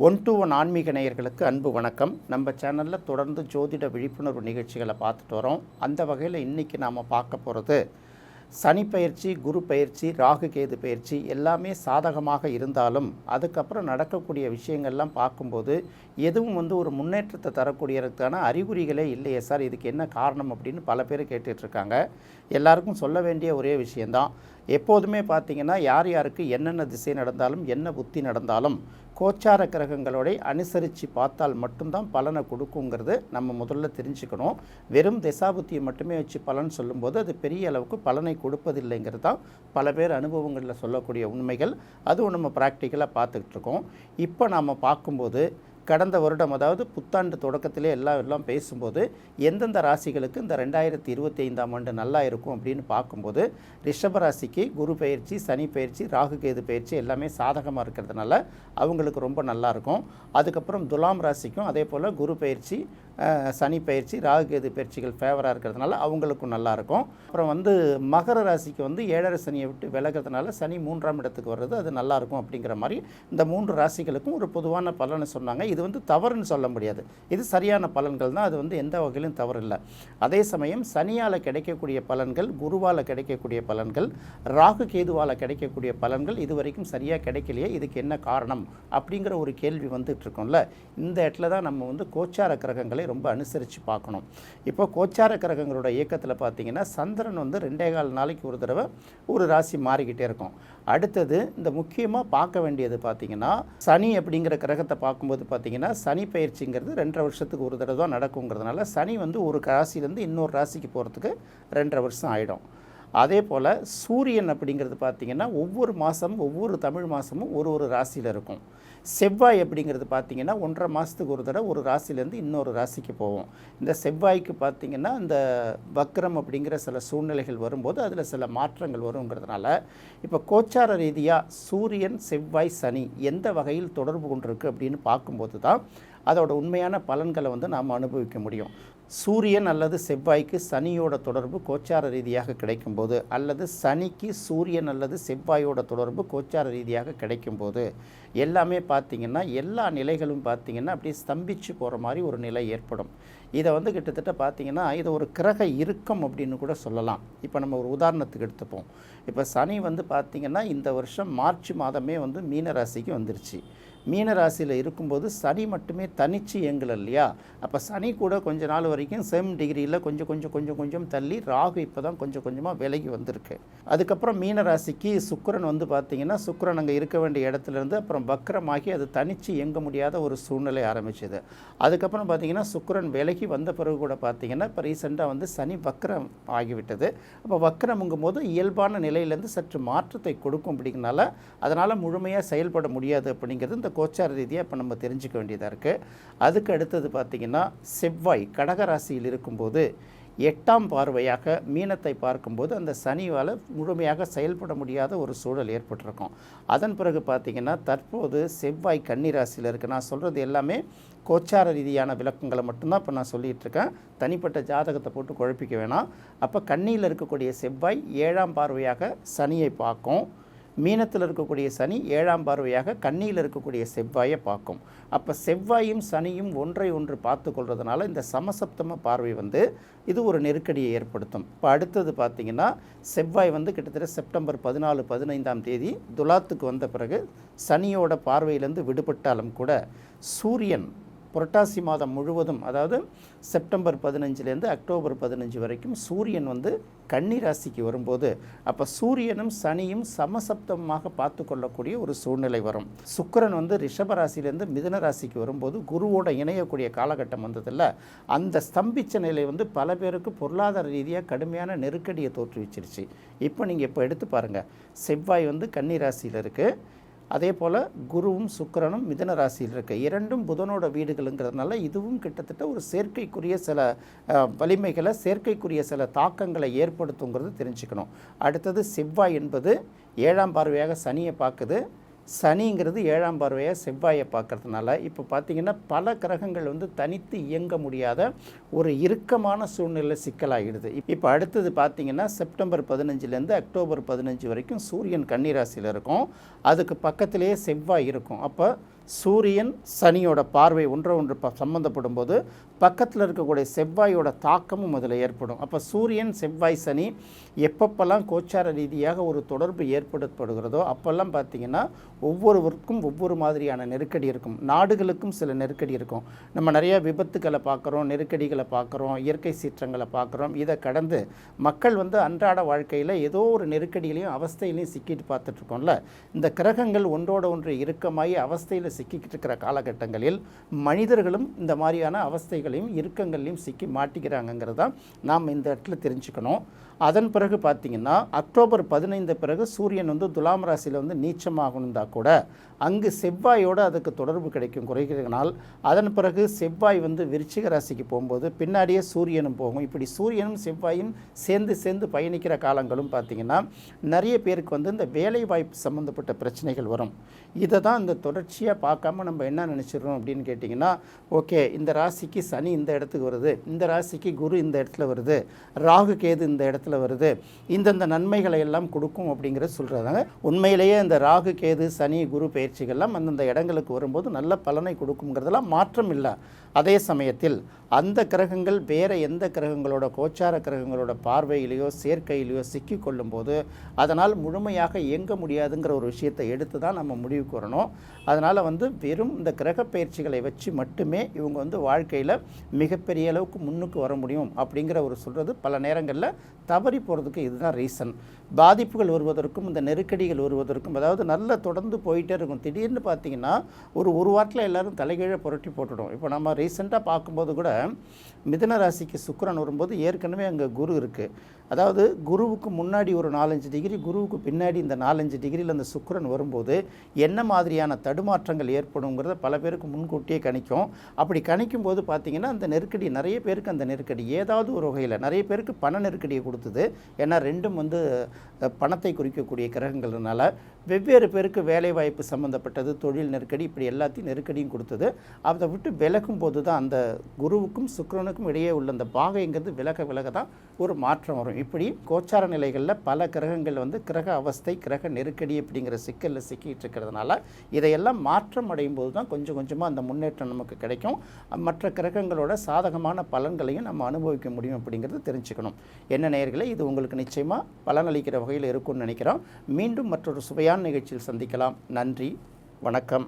One to one ஆன்மீக நேயர்களுக்கு அன்பு வணக்கம். நம்ம சேனலில் தொடர்ந்து ஜோதிட விழிப்புணர்வு நிகழ்ச்சிகளை பார்த்துட்டு வரோம். அந்த வகையில் இன்றைக்கி நாம் பார்க்க போகிறது சனி பயிற்சி, குரு பயிற்சி, ராகு கேது பயிற்சி எல்லாமே சாதகமாக இருந்தாலும் அதுக்கப்புறம் நடக்கக்கூடிய விஷயங்கள்லாம் பார்க்கும்போது எதுவும் ஒரு முன்னேற்றத்தை தரக்கூடியதுக்கான அறிகுறிகளே இல்லையே சார், இதுக்கு என்ன காரணம் அப்படின்னு பல பேர் கேட்டுட்ருக்காங்க. எல்லாருக்கும் சொல்ல வேண்டிய ஒரே விஷயந்தான், எப்போதுமே பார்த்திங்கன்னா யார் யாருக்கு என்னென்ன திசை நடந்தாலும் என்ன புத்தி நடந்தாலும் கோச்சார கிரகங்களோட அனுசரித்து பார்த்தால் மட்டும்தான் பலனை கொடுக்குங்கிறது நம்ம முதல்ல தெரிஞ்சுக்கணும். வெறும் திசாபுத்தியை மட்டுமே வச்சு பலன் சொல்லும்போது அது பெரிய அளவுக்கு பலனை கொடுப்பதில்லைங்கிறது தான் பல பேர் அனுபவங்களில் சொல்லக்கூடிய உண்மைகள். அதுவும் நம்ம ப்ராக்டிக்கலாக பார்த்துக்கிட்டு இருக்கோம். இப்போ நாம் பார்க்கும்போது கடந்த வருடம், அதாவது புத்தாண்டு தொடக்கத்திலே எல்லாம் பேசும்போது எந்தெந்த ராசிகளுக்கு இந்த 2025ஆம் ஆண்டு நல்லா இருக்கும் அப்படின்னு பார்க்கும்போது ரிஷப ராசிக்கு குரு பயிற்சி, சனி பயிற்சி, ராகு கேது பயிற்சி எல்லாமே சாதகமாக இருக்கிறதுனால அவங்களுக்கு ரொம்ப நல்லாயிருக்கும். அதுக்கப்புறம் துலாம் ராசிக்கும் அதே போல் குரு பயிற்சி, சனி பயிற்சி, ராகு கேது பயிற்சிகள் ஃபேவராக இருக்கிறதுனால அவங்களுக்கும் நல்லாயிருக்கும். அப்புறம் மகர ராசிக்கு 7.5 சனியை விட்டு விலகிறதுனால சனி 3ஆம் இடத்துக்கு வர்றது அது நல்லாயிருக்கும். அப்படிங்கிற மாதிரி இந்த 3 ராசிகளுக்கும் ஒரு பொதுவான பலனை சொன்னாங்க. இது தவறுன்னு சொல்ல முடியாது, இது சரியான பலன்கள் தான், அது எந்த வகையிலும் தவறு இல்லை. அதே சமயம் சனியால் கிடைக்கக்கூடிய பலன்கள், குருவால் கிடைக்கக்கூடிய பலன்கள், ராகு கேதுவால் கிடைக்கக்கூடிய பலன்கள் இதுவரைக்கும் சரியாக கிடைக்கலையே, இதுக்கு என்ன காரணம் அப்படிங்கிற ஒரு கேள்வி வந்துட்டு இருக்கோம்ல. இந்த இடத்துல தான் நம்ம கோச்சார கிரகங்களை ரொம்ப அனுசரித்து பார்க்கணும். இப்போ கோச்சார கிரகங்களோட இயக்கத்தில் பார்த்தீங்கன்னா சந்திரன் 2.25 நாளைக்கு ஒரு தடவை ஒரு ராசி மாறிக்கிட்டே இருக்கும். அடுத்தது இந்த முக்கியமாக பார்க்க வேண்டியது பார்த்திங்கன்னா சனி அப்படிங்கிற கிரகத்தை பார்க்கும்போது பார்த்திங்கன்னா சனி பயிற்சிங்கிறது 2.5 வருஷத்துக்கு ஒரு தடவை தான் நடக்குங்கிறதுனால சனி ஒரு ராசியிலேருந்து இன்னொரு ராசிக்கு போகிறதுக்கு 2.5 வருஷம் ஆகிடும். அதே போல் சூரியன் அப்படிங்கிறது பார்த்திங்கன்னா ஒவ்வொரு மாதமும், ஒவ்வொரு தமிழ் மாதமும் ஒரு ராசியில் இருக்கும். செவ்வாய் அப்படிங்கிறது பார்த்திங்கன்னா 1.5 மாதத்துக்கு ஒரு தடவை ஒரு ராசிலேருந்து இன்னொரு ராசிக்கு போவோம். இந்த செவ்வாய்க்கு பார்த்திங்கன்னா இந்த வக்ரம் அப்படிங்கிற சில சூழ்நிலைகள் வரும்போது அதில் சில மாற்றங்கள் வருங்கிறதுனால இப்போ கோச்சார ரீதியாக சூரியன், செவ்வாய், சனி எந்த வகையில் தொடர்பு கொண்டிருக்கு அப்படின்னு பார்க்கும்போது தான் அதோட உண்மையான பலன்களை நாம் அனுபவிக்க முடியும். சூரியன் அல்லது செவ்வாய்க்கு சனியோட தொடர்பு கோச்சார ரீதியாக கிடைக்கும்போது, அல்லது சனிக்கு சூரியன் அல்லது செவ்வாயோட தொடர்பு கோச்சார ரீதியாக கிடைக்கும்போது எல்லாமே பார்த்திங்கன்னா எல்லா நிலைகளும் பார்த்திங்கன்னா அப்படியே ஸ்தம்பிச்சு போகிற மாதிரி ஒரு நிலை ஏற்படும். இதை கிட்டத்தட்ட பார்த்திங்கன்னா இது ஒரு கிரக இறுக்கம் அப்படின்னு கூட சொல்லலாம். இப்போ நம்ம ஒரு உதாரணத்துக்கு எடுத்துப்போம். இப்போ சனி பார்த்திங்கன்னா இந்த வருஷம் மார்ச் மாதமே மீனராசிக்கு வந்துருச்சு. மீனராசியில் இருக்கும்போது சனி மட்டுமே தனிச்சு இயங்கலை இல்லையா. அப்போ சனி கூட கொஞ்ச நாள் வரைக்கும் சேம் டிகிரியில் கொஞ்சம் தள்ளி ராகு இப்போ தான் கொஞ்சம் கொஞ்சமாக விலகி வந்திருக்கு. அதுக்கப்புறம் மீனராசிக்கு சுக்கிரன் பார்த்திங்கன்னா சுக்கிரன் அங்கே இருக்க வேண்டிய இடத்துலேருந்து அப்புறம் வக்ரமாகி அது தனிச்சு இயங்க முடியாத ஒரு சூழ்நிலை ஆரம்பிச்சது. அதுக்கப்புறம் பார்த்திங்கன்னா சுக்கிரன் விலகி வந்த பிறகு கூட பார்த்திங்கன்னா இப்போ ரீசெண்டாக சனி வக்ரம் ஆகிவிட்டது. அப்போ வக்ரம்ங்கும் போது இயல்பான நிலையிலேருந்து சற்று மாற்றத்தை கொடுக்கும். அப்படிங்கிறனால அதனால் முழுமையாக செயல்பட முடியாது அப்படிங்கிறது இந்த கோச்சார ரீதியாக இப்போ நம்ம தெரிஞ்சுக்க வேண்டியதாக இருக்குது. அதுக்கு அடுத்தது பார்த்திங்கன்னா செவ்வாய் கடகராசியில் இருக்கும்போது 8ஆம் பார்வையாக மீனத்தை பார்க்கும்போது அந்த சனியால் முழுமையாக செயல்பட முடியாத ஒரு சூழல் ஏற்பட்டிருக்கும். அதன் பிறகு பார்த்திங்கன்னா தற்போது செவ்வாய் கன்னிராசியில் இருக்குது. நான் சொல்கிறது எல்லாமே கோச்சார ரீதியான விளக்கங்களை மட்டும்தான் இப்போ நான் சொல்லிகிட்டு இருக்கேன். தனிப்பட்ட ஜாதகத்தை போட்டு குழப்பிக்க வேணாம். அப்போ கன்னியில் இருக்கக்கூடிய செவ்வாய் 7ஆம் பார்வையாக சனியை பார்க்கும். மீனத்தில் இருக்கக்கூடிய சனி 7ஆம் பார்வையாக கன்னியில் இருக்கக்கூடிய செவ்வாயை பார்க்கும். அப்போ செவ்வாயும் சனியும் ஒன்றை ஒன்று பார்த்து கொள்வதனால இந்த சமசப்தம பார்வை இது ஒரு நெருக்கடியை ஏற்படுத்தும். இப்போ அடுத்தது பார்த்திங்கன்னா செவ்வாய் கிட்டத்தட்ட செப்டம்பர் 14, 15ஆம் தேதி துலாத்துக்கு வந்த பிறகு சனியோட பார்வையிலேருந்து விடுபட்டாலும் கூட சூரியன் புரட்டாசி மாதம் முழுவதும், அதாவது செப்டம்பர் 15லேருந்து அக்டோபர் 15 வரைக்கும் சூரியன் கன்னி ராசிக்கு வரும்போது அப்போ சூரியனும் சனியும் சமசப்தமாக பார்த்து கொள்ளக்கூடிய ஒரு சூழ்நிலை வரும். சுக்கிரன் ரிஷப ராசியிலேருந்து மிதுன ராசிக்கு வரும்போது குருவோட இணையக்கூடிய காலகட்டம் வந்ததில்ல, அந்த ஸ்தம்பிச்ச நிலை பல பேருக்கு பொருளாதார ரீதியாக கடுமையான நெருக்கடியை தோற்றுவிச்சிருச்சு. இப்போ நீங்கள் இப்போ எடுத்து பாருங்கள், செவ்வாய் கன்னி ராசியில் இருக்குது. அதே போல் குருவும் சுக்கிரனும் மிதுன ராசியில் இருக்குது. இரண்டும் புதனோட வீடுகளுங்கிறதுனால இதுவும் கிட்டத்தட்ட ஒரு சேர்க்கைக்குரிய சில வலிமைகளை, சேர்க்கைக்குரிய சில தாக்கங்களை ஏற்படுத்துங்கிறது தெரிஞ்சுக்கணும். அடுத்தது செவ்வாய் என்பது 7ஆம் பார்வையாக சனியை பார்க்குது. சனிங்கிறது 7ஆம் பார்வையாக செவ்வாயை பார்க்கறதுனால இப்போ பார்த்திங்கன்னா பல கிரகங்கள் தனித்து இயங்க முடியாத ஒரு இறுக்கமான சூழ்நிலை சிக்கலாகிடுது. இப்போ அடுத்தது பார்த்திங்கன்னா செப்டம்பர் 15லேருந்து அக்டோபர் 15 வரைக்கும் சூரியன் கன்னிராசியில் இருக்கும். அதுக்கு பக்கத்திலேயே செவ்வாய் இருக்கும். அப்போ சூரியன் சனியோட பார்வை ஒன்று சம்மந்தப்படும் போது பக்கத்தில் இருக்கக்கூடிய செவ்வாயோட தாக்கமும் அதில் ஏற்படும். அப்போ சூரியன் செவ்வாய் சனி எப்பப்பெல்லாம் கோச்சார ரீதியாக ஒரு தொடர்பு ஏற்படுத்தப்படுகிறதோ அப்போல்லாம் பார்த்திங்கன்னா ஒவ்வொருவருக்கும் ஒவ்வொரு மாதிரியான நெருக்கடி இருக்கும். நாடுகளுக்கும் சில நெருக்கடி இருக்கும். நம்ம நிறையா விபத்துக்களை பார்க்குறோம், நெருக்கடிகளை பார்க்குறோம், இயற்கை சீற்றங்களை பார்க்குறோம். இதை கடந்து மக்கள் அன்றாட வாழ்க்கையில் ஏதோ ஒரு நெருக்கடியிலையும் அவஸ்தையிலையும் சிக்கிட்டு பார்த்துட்ருக்கோம்ல. இந்த கிரகங்கள் ஒன்றோட ஒன்று இறுக்கமாகி அவஸ்தையில் சிக்கிக்கிட்டு இருக்கிற காலகட்டங்களில் மனிதர்களும் இந்த மாதிரியான அவஸ்தைகளையும் இறுக்கங்களையும் சிக்கி மாட்டிக்கிறாங்கங்கிறது தான் நாம் இந்த இடத்துல தெரிஞ்சுக்கணும். அதன் பிறகு பார்த்திங்கன்னா அக்டோபர் 15 பிறகு சூரியன் துலாம் ராசியில் நீச்சமாகணுந்தா கூட அங்கு செவ்வாயோடு அதுக்கு தொடர்பு கிடைக்கும் குறைகிறதுனால் அதன் பிறகு செவ்வாய் விருச்சிக ராசிக்கு போகும்போது பின்னாடியே சூரியனும் போகும். இப்படி சூரியனும் செவ்வாயும் சேர்ந்து பயணிக்கிற காலங்களும் பார்த்திங்கன்னா நிறைய பேருக்கு இந்த வேலை வாய்ப்பு சம்மந்தப்பட்ட பிரச்சனைகள் வரும். இதை தான் இந்த தொடர்ச்சியாக பார்க்காம நம்ம என்ன நினச்சிடுறோம் அப்படின்னு கேட்டிங்கன்னா, ஓகே இந்த ராசிக்கு சனி இந்த இடத்துக்கு வருது, இந்த ராசிக்கு குரு இந்த இடத்துல வருது, ராகு கேது இந்த இடத்துல வருது, இந்தந்த நன்மைகளை எல்லாம் கொடுக்கும் அப்படிங்கிறத சொல்கிறாங்க. உண்மையிலேயே இந்த ராகு கேது சனி குரு பயிற்சிகள்லாம் அந்தந்த இடங்களுக்கு வரும்போது நல்ல பலனை கொடுக்குங்கிறதெல்லாம் மாற்றம் இல்லை. அதே சமயத்தில் அந்த கிரகங்கள் வேறு எந்த கிரகங்களோட கோச்சார கிரகங்களோட பார்வையிலையோ சேர்க்கையிலையோ சிக்கி கொள்ளும்போது அதனால் முழுமையாக இயங்க முடியாதுங்கிற ஒரு விஷயத்தை எடுத்து தான் நம்ம முடிவுக்கு வரணும். அதனால் வெறும் இந்த கிரக பயிற்சிகளை வச்சு மட்டுமே இவங்க வாழ்க்கையில் மிகப்பெரிய அளவுக்கு முன்னுக்கு வர முடியும் அப்படிங்கிற ஒரு சொல்கிறது பல நேரங்களில் தவறி போகிறதுக்கு இதுதான் ரீசன். பாதிப்புகள் வருவதற்கும் இந்த நெருக்கடிகள் வருவதற்கும், அதாவது நல்லா தொடர்ந்து போயிட்டே இருக்கும். திடீர்னு பார்த்திங்கன்னா ஒரு வாரத்தில் எல்லோரும் தலைகீழ புரட்டி போட்டுடும். இப்போ நம்ம ரீசெண்டாக பார்க்கும்போது கூட மிதுன ராசிக்கு சுக்கிரன் வரும்போது ஏற்கனவே அங்கே குரு இருக்குது. அதாவது குருவுக்கு முன்னாடி ஒரு 4-5 டிகிரி, குருவுக்கு பின்னாடி இந்த 4-5 டிகிரியில் அந்த சுக்கிரன் வரும்போது என்ன மாதிரியான தடுமாற்றங்கள் ஏற்படுங்கிறத பல பேருக்கு முன்கூட்டியே கணிக்கும். அப்படி கணிக்கும் போது பார்த்திங்கன்னா அந்த நெருக்கடி நிறைய பேருக்கு அந்த நெருக்கடி ஏதாவது ஒரு வகையில் நிறைய பேருக்கு பண நெருக்கடியை கொடுத்தது. ஏன்னா ரெண்டும் பணத்தை குறிக்கக்கூடிய கிரகங்கள்னால வெவ்வேறு பேருக்கு வேலைவாய்ப்பு சம்மந்தப்பட்டது, தொழில் நெருக்கடி, இப்படி எல்லாத்தையும் நெருக்கடியும் கொடுத்தது. அதை விட்டு விலகும் போது தான் அந்த குருவுக்கும் சுக்கிரனுக்கும் இடையே உள்ள அந்த பாகைங்கிறது விலக தான் ஒரு மாற்றம் வரும். இப்படி கோச்சார நிலைகளில் பல கிரகங்கள் கிரக அவஸ்தை, கிரக நெருக்கடி அப்படிங்கிற சிக்கலில் சிக்கிட்டு இருக்கிறதுனால இதையெல்லாம் மாற்றம் அடையும் போது தான் கொஞ்சம் கொஞ்சமாக அந்த முன்னேற்றம் நமக்கு கிடைக்கும். மற்ற கிரகங்களோட சாதகமான பலன்களையும் நம்ம அனுபவிக்க முடியும் அப்படிங்கிறது தெரிஞ்சுக்கணும். என்ன நேயர்களே, இது உங்களுக்கு நிச்சயமாக பலனளிக்கிற வகையில் இருக்கும்னு நினைக்கிறோம். மீண்டும் மற்றொரு சுவையான நிகழ்ச்சியில் சந்திக்கலாம். நன்றி, வணக்கம்.